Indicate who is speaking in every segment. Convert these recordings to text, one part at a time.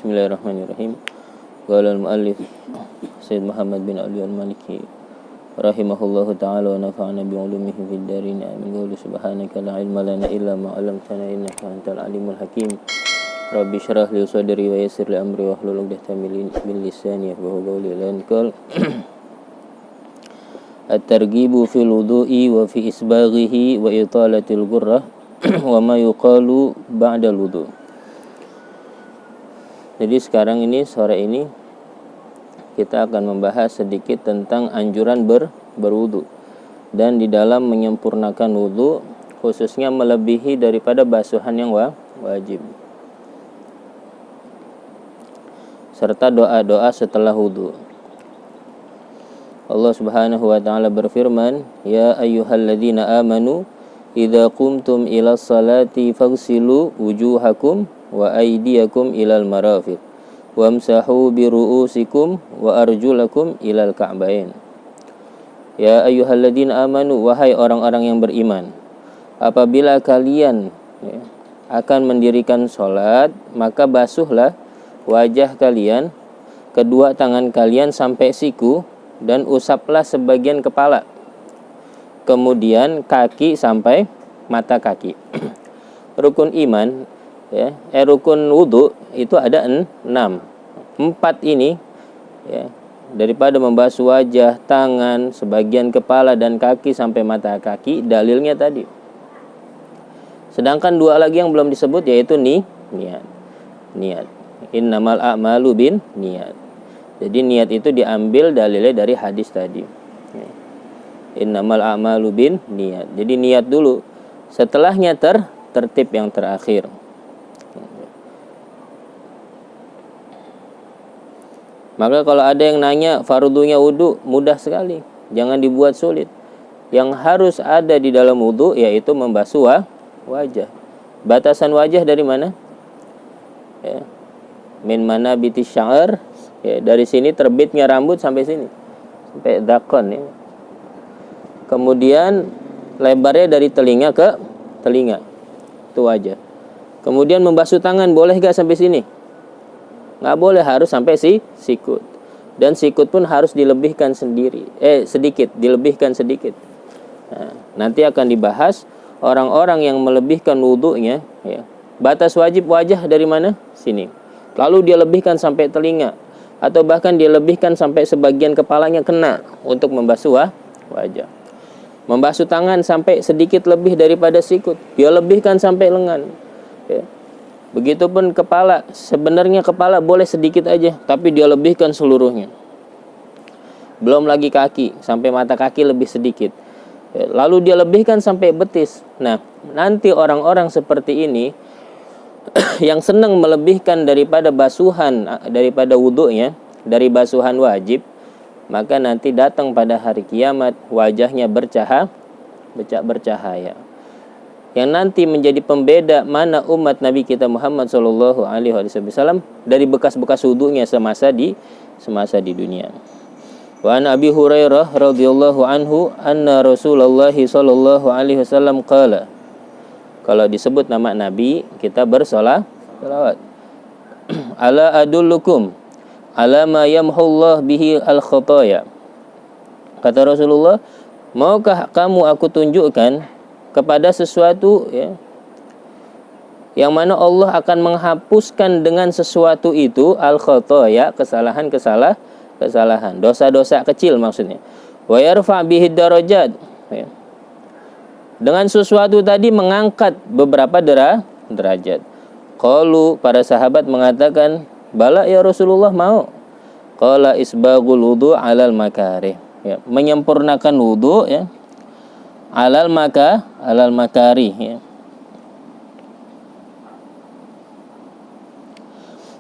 Speaker 1: Bismillahirrahmanirrahim. Qala al-muallif Sayyid Muhammad bin Ali al-Maliki rahimahullahu ta'ala wa nafa'ana bi ulumihi fid darin amin. Qul subhanaka la ilma lana illa ma 'allamtana innaka antal alimul hakim. Rabbi shrah li sadri wa yassir li amri wa hlul 'uqdatam min lisani yafqahu qawli. Lan qal at-targhibu fil wudu'i wa fi isbaghihi wa italatil ghurrah wa ma yuqalu ba'dal wudu'. Jadi sekarang ini, sore ini kita akan membahas sedikit tentang anjuran berwudu. Dan di dalam menyempurnakan wudu, khususnya melebihi daripada basuhan yang wajib. Serta doa-doa setelah wudu. Allah Subhanahu wa taala berfirman, "Ya ayyuhalladzina amanu, idza qumtum ila sholati faghsilu wujuhakum wa aydiyakum ilal marafiq wamsahu bi ru'usikum wa arjulakum ilal ka'bain." Ya ayyuhalladzina amanu, wahai orang-orang yang beriman, apabila kalian akan mendirikan sholat, maka basuhlah wajah kalian, kedua tangan kalian sampai siku, dan usaplah sebagian kepala, kemudian kaki sampai mata kaki. Rukun iman, rukun wudu itu ada 6. 4 ini daripada membasuh wajah, tangan, sebagian kepala dan kaki sampai mata kaki, dalilnya tadi. Sedangkan 2 lagi yang belum disebut, yaitu niat. Innamal a'malu bin niat. Jadi niat itu diambil dalilnya dari hadis tadi. Innamal a'malu bin niat. Jadi niat dulu, setelahnya tertib yang terakhir. Maka kalau ada yang nanya fardunya wudu, mudah sekali, jangan dibuat sulit. Yang harus ada di dalam wudu yaitu membasuh wajah. Batasan wajah dari mana? Min manabiti sya'r, dari sini terbitnya rambut sampai sini, sampai dakon ya. Kemudian lebarnya dari telinga ke telinga, itu wajah. Kemudian membasuh tangan, boleh gak sampai sini? Nggak boleh, harus sampai sikut. Dan sikut pun harus dilebihkan sedikit, dilebihkan sedikit. Nah, nanti akan dibahas orang-orang yang melebihkan wudunya, batas wajib wajah dari mana? Sini. Lalu dia lebihkan sampai telinga, atau bahkan dia lebihkan sampai sebagian kepalanya kena untuk membasuh wajah. Membasuh tangan sampai sedikit lebih daripada sikut, dia lebihkan sampai lengan. Begitupun kepala, sebenarnya kepala boleh sedikit aja, tapi dia lebihkan seluruhnya. Belum lagi kaki, sampai mata kaki lebih sedikit. Lalu dia lebihkan sampai betis. Nah, nanti orang-orang seperti ini yang senang melebihkan daripada basuhan, daripada wudhunya, dari basuhan wajib, maka nanti datang pada hari kiamat wajahnya bercahaya. Yang nanti menjadi pembeda mana umat Nabi kita Muhammad sallallahu alaihi wasallam dari bekas-bekas wudunya semasa di dunia. Wa an Abi Hurairah radhiyallahu anhu anna Rasulullah sallallahu alaihi wasallam qala. Kalau disebut nama Nabi, kita bersolawat. Ala adullukum ala ma yamhullah bihi al-khataya. Kata Rasulullah, maukah kamu aku tunjukkan kepada sesuatu ya, yang mana Allah akan menghapuskan dengan sesuatu itu al-khataya, kesalahan, dosa-dosa kecil maksudnya. Wa yarfa' bihi darajat. Ya. Dengan sesuatu tadi mengangkat beberapa derajat. Qalu, para sahabat mengatakan, bala ya Rasulullah, mau. Qala isbagul wudu' alal makarih. Ya, menyempurnakan wudu ya. Alal makarih ya.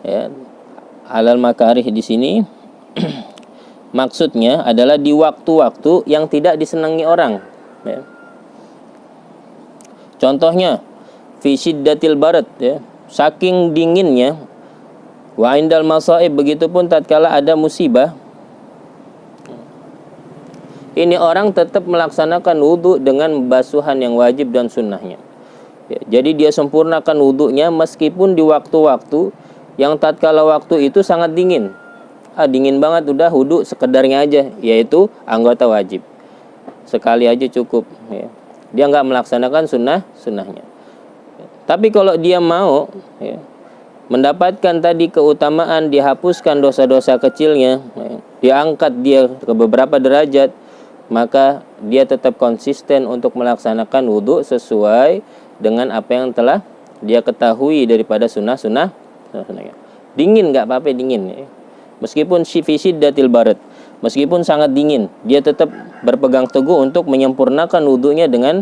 Speaker 1: Ya. Alal makarih di sini maksudnya adalah di waktu-waktu yang tidak disenangi orang ya. Contohnya fi syiddatil barad ya, saking dinginnya, wa indal masaib, begitupun tatkala ada musibah. Ini orang tetap melaksanakan wudhu dengan basuhan yang wajib dan sunnahnya ya, jadi dia sempurnakan wudhunya meskipun di waktu-waktu yang tatkala waktu itu sangat dingin. Dingin banget, udah wudhu sekedarnya aja, yaitu anggota wajib, sekali aja cukup ya. Dia nggak melaksanakan sunnahnya. Tapi kalau dia mau ya, mendapatkan tadi keutamaan, dihapuskan dosa-dosa kecilnya ya, diangkat dia ke beberapa derajat, maka dia tetap konsisten untuk melaksanakan wudhu sesuai dengan apa yang telah dia ketahui daripada sunnah-sunnahnya. Dingin nggak apa-apa, dingin ya. Meskipun syiddatil barad, meskipun sangat dingin, dia tetap berpegang teguh untuk menyempurnakan wudhunya dengan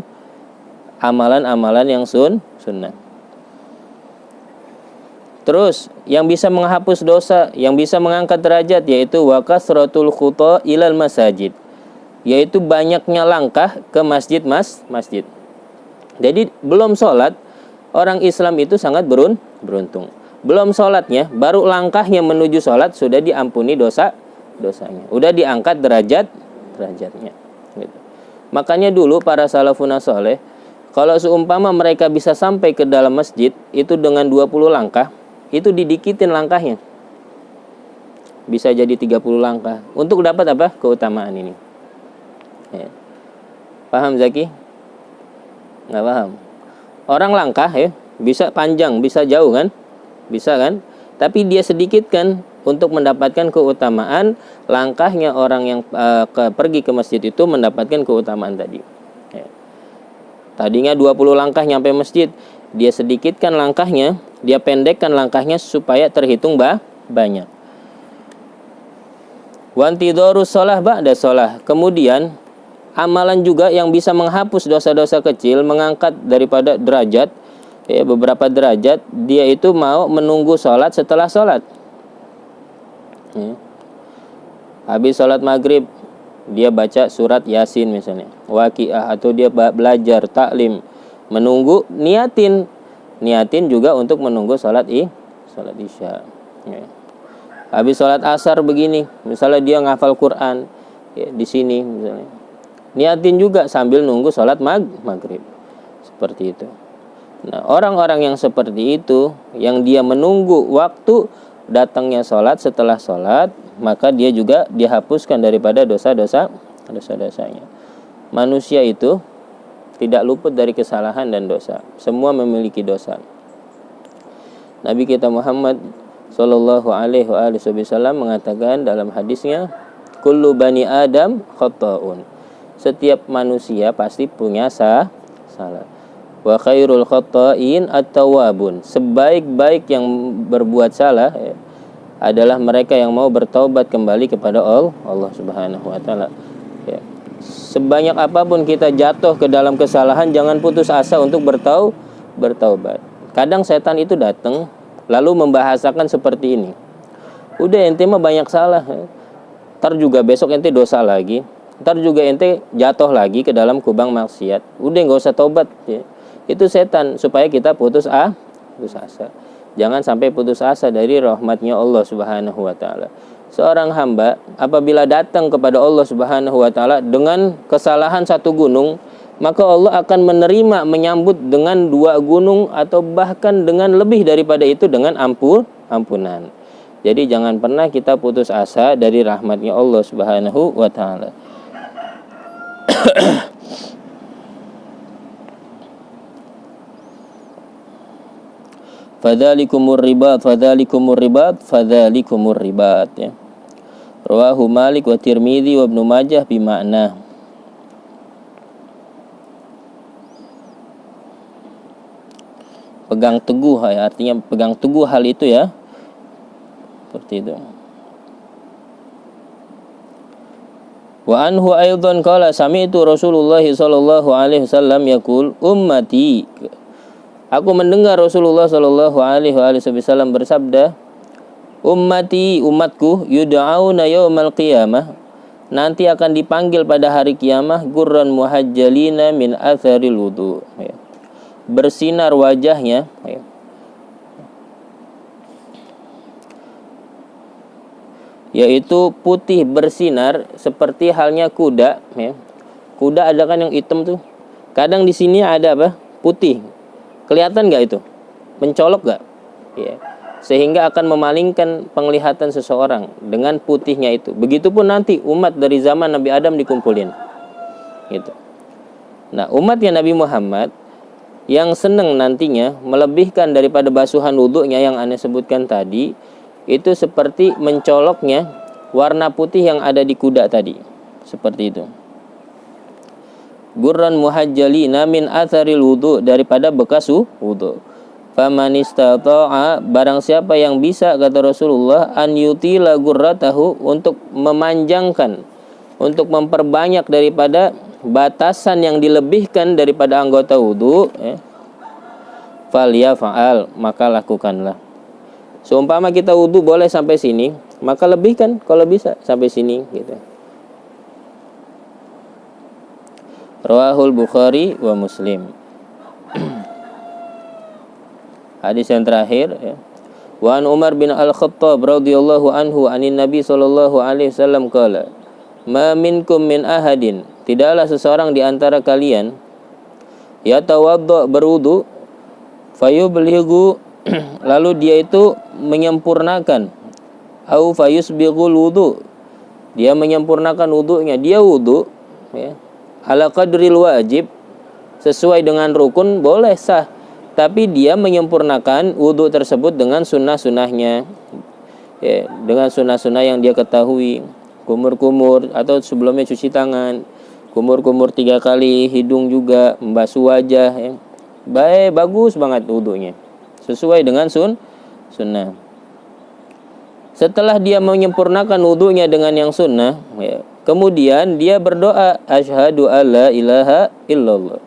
Speaker 1: amalan-amalan yang sunnah. Terus yang bisa menghapus dosa, yang bisa mengangkat derajat, yaitu wa kasratul khuta ilal masajid, yaitu banyaknya langkah ke masjid. Jadi belum sholat, orang Islam itu sangat beruntung. Belum sholatnya, baru langkahnya menuju sholat sudah diampuni dosanya, udah diangkat derajatnya gitu. Makanya dulu para salafun saleh, kalau seumpama mereka bisa sampai ke dalam masjid itu dengan 20 langkah, itu didikitin langkahnya, bisa jadi 30 langkah untuk dapat apa? Keutamaan ini ya. Paham Zaki? Nggak paham? Orang langkah ya, bisa panjang, bisa jauh kan? Bisa kan? Tapi dia sedikitkan untuk mendapatkan keutamaan langkahnya orang yang pergi ke masjid itu mendapatkan keutamaan tadi ya. Tadinya 20 langkah nyampe masjid, dia sedikitkan langkahnya, dia pendekkan langkahnya supaya terhitung banyak. Wantidharus shalah ba'da shalah. Kemudian amalan juga yang bisa menghapus dosa-dosa kecil, mengangkat daripada derajat ya, beberapa derajat, dia itu mau menunggu sholat setelah sholat ya. Habis sholat maghrib dia baca surat Yasin misalnya, Waqiah, atau dia belajar taklim, menunggu, niatin juga untuk menunggu sholat isya ya. Habis sholat asar begini, misalnya dia ngafal Quran ya, di sini misalnya, niatin juga sambil nunggu sholat maghrib, seperti itu. Nah, orang-orang yang seperti itu, yang dia menunggu waktu datangnya sholat, setelah sholat, maka dia juga dihapuskan daripada dosa-dosanya. Manusia itu tidak luput dari kesalahan dan dosa. Semua memiliki dosa. Nabi kita Muhammad sallallahu alaihi wasallam mengatakan dalam hadisnya, kullu bani Adam khata'un. Setiap manusia pasti punya salah. Wa khairul khata'in at-tawwabun. Sebaik-baik yang berbuat salah adalah mereka yang mau bertaubat kembali kepada Allah Subhanahu wa taala. Ya. Sebanyak apapun kita jatuh ke dalam kesalahan, jangan putus asa untuk bertaubat. Kadang setan itu datang lalu membahasakan seperti ini. Udah ente mah banyak salah. Ntar juga besok ente dosa lagi. Ntar juga ente jatuh lagi ke dalam kubang maksiat. Udah nggak usah tobat. Ya. Itu setan supaya kita putus asa. Jangan sampai putus asa dari rahmatnya Allah Subhanahu wa taala. Seorang hamba apabila datang kepada Allah Subhanahu wa taala dengan kesalahan satu gunung, maka Allah akan menerima menyambut dengan 2 gunung atau bahkan dengan lebih daripada itu dengan ampunan. Jadi jangan pernah kita putus asa dari rahmatnya Allah Subhanahu wa taala. Fadzalikumur ribat ya. Rawahu Malik wa Tirmidzi wa Ibnu Majah bima'na. Pegang teguh ya, artinya pegang teguh hal itu ya. Seperti itu. Wa anhu aidan qala sami'tu Rasulullah sallallahu alaihi wasallam yaqul ummati. Aku mendengar Rasulullah sallallahu alaihi wasallam bersabda, ummati, umatku, yud'auna yaumal qiyamah, nanti akan dipanggil pada hari kiamah gurran muhajjalina min atharil wudu. Ya. Bersinar wajahnya ya. Yaitu putih bersinar seperti halnya kuda ya. Kuda ada kan yang hitam tuh. Kadang di sini ada apa? Putih. Kelihatan nggak itu? Mencolok nggak? Ya. Sehingga akan memalingkan penglihatan seseorang dengan putihnya itu. Begitupun nanti umat dari zaman Nabi Adam dikumpulin. Gitu. Nah, umatnya Nabi Muhammad yang senang nantinya melebihkan daripada basuhan wudhunya yang Anda sebutkan tadi, itu seperti mencoloknya warna putih yang ada di kuda tadi. Seperti itu. Gurran muhajjalina min atharil wudhu, daripada bekas wudhu. Faman istata'a, barang siapa yang bisa, kata Rasulullah, an yutila gurratahu, untuk memanjangkan, untuk memperbanyak daripada batasan yang dilebihkan daripada anggota wudhu, falyafa'al, maka lakukanlah. Seumpama kita wudhu boleh sampai sini, maka lebihkan kalau bisa sampai sini gitu. Rawahul Bukhari wa Muslim. Hadis yang terakhir ya. Wa an Umar bin Al-Khattab radhiyallahu anhu anin Nabi sallallahu alaihi wasallam qala, ma minkum min ahadin, tidaklah seseorang di antara kalian yatawadda, berwudu, fayublighu, lalu dia itu menyempurnakan, au fayusbighul wudu, dia menyempurnakan wudunya, dia wudu ya, ala qadril wajib, sesuai dengan rukun boleh sah, tapi dia menyempurnakan wudu tersebut dengan sunnah-sunnahnya ya, dengan sunnah-sunnah yang dia ketahui, kumur-kumur atau sebelumnya cuci tangan, kumur-kumur 3 kali, hidung juga, membasuh wajah ya. Bagus banget wudunya sesuai dengan sunnah. Setelah dia menyempurnakan wudunya dengan yang sunnah ya, kemudian dia berdoa, asyhadu alla ilaha illallah,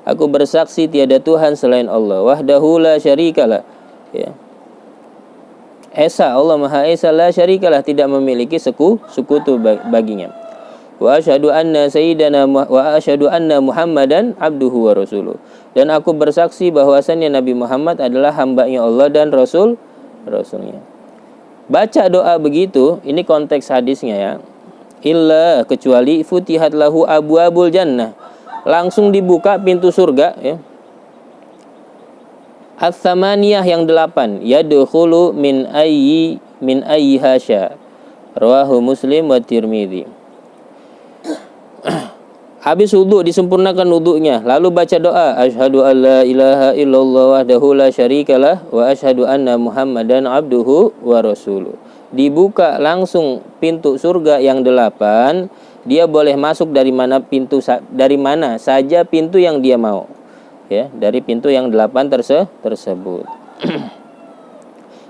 Speaker 1: aku bersaksi tiada Tuhan selain Allah, wahdahu la syarikalah ya. Esa, Allah Maha Esa, la syarikalah, tidak memiliki sekutu baginya. Wa asyhadu anna sayyidana wa asyhadu anna Muhammadan abduhu wa rasuluh, dan aku bersaksi bahwasannya Nabi Muhammad adalah hambanya Allah dan rasulnya. Baca doa begitu, ini konteks hadisnya ya. Illa, kecuali futihat lahu abwabul jannah, langsung dibuka pintu surga ya. Ats-tsamaniyah, yang 8, yadkhulu min ayyi hasya. Rawahu Muslim wa Tirmidzi. Habis wudu, disempurnakan wudunya, lalu baca doa, asyhadu alla ilaha illallah wahdahu la syarikalah wa asyhadu anna Muhammadan abduhu wa rasuluh. Dibuka langsung pintu surga yang 8, dia boleh masuk dari mana saja pintu yang dia mau. ya dari pintu yang 8 tersebut.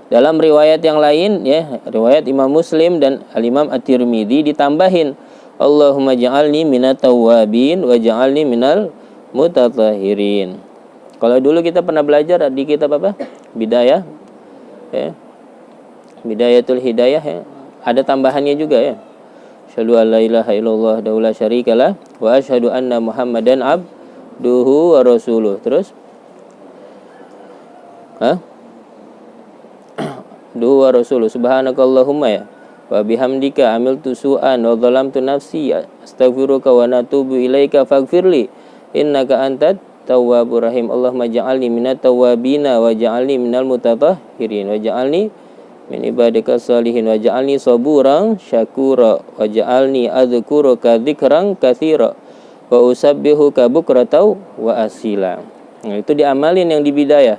Speaker 1: Dalam riwayat yang lain ya, riwayat Imam Muslim dan Al-Imam At-Tirmidzi ditambahin Allahumma ja'alni minat tawwabin wa ja'alni minal mutatahhirin. Kalau dulu kita pernah belajar di kitab apa? Bidayah ya. Bidayatul Hidayah ya. Ada tambahannya juga ya. Asyhadu an la ilaha illallah wa la syarikalah wa asyhadu anna Muhammadan abduhu wa rasuluh. Terus Duhu wa rasuluh subhanakallahumma ya wa bihamdika amiltu su'an wa dhalamtu nafsi astaghfiruka wa natubu ilaika faghfirli innaka antat tawwabur rahim. Allahumma ja'alni minat tawwabina wa ja'alni minal mutatahhirin wa ja'alni min ibadika salihin wa ja'alni saburan syakura wa ja'alni adzkuruka dzikran katsira wa usabbihuka bukratan wa asila. Nah, itu diamalin yang di bidayah.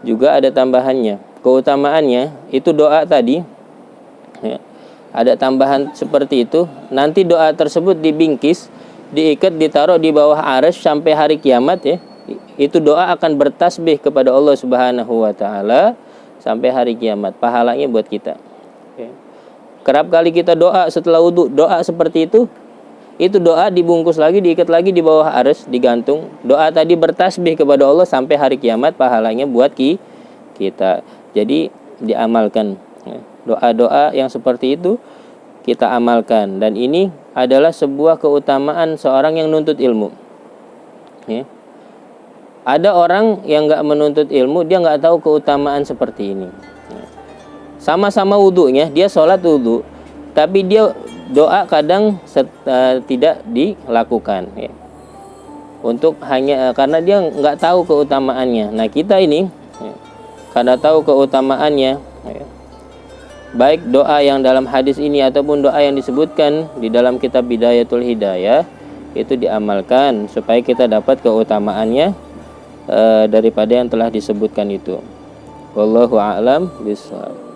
Speaker 1: Juga ada tambahannya. Keutamaannya itu doa tadi ya, ada tambahan seperti itu. Nanti doa tersebut dibingkis, diikat, ditaruh di bawah arsy sampai hari kiamat ya. Itu doa akan bertasbih kepada Allah Subhanahu wa taala sampai hari kiamat. Pahalanya buat kita. Ya. Kerap kali kita doa setelah wudu, doa seperti itu doa dibungkus lagi, diikat lagi di bawah arsy, digantung. Doa tadi bertasbih kepada Allah sampai hari kiamat, pahalanya buat kita. Jadi diamalkan doa-doa yang seperti itu kita amalkan, dan ini adalah sebuah keutamaan seorang yang nuntut ilmu ya. Ada orang yang nggak menuntut ilmu, dia nggak tahu keutamaan seperti ini ya. Sama-sama wudunya, dia sholat wudu, tapi dia doa kadang tidak dilakukan ya. Untuk hanya karena dia nggak tahu keutamaannya. Nah kita ini ya, karena tahu keutamaannya ya, baik doa yang dalam hadis ini ataupun doa yang disebutkan di dalam kitab Bidayatul Hidayah, itu diamalkan supaya kita dapat keutamaannya daripada yang telah disebutkan itu. Wallahu a'lam bishawab.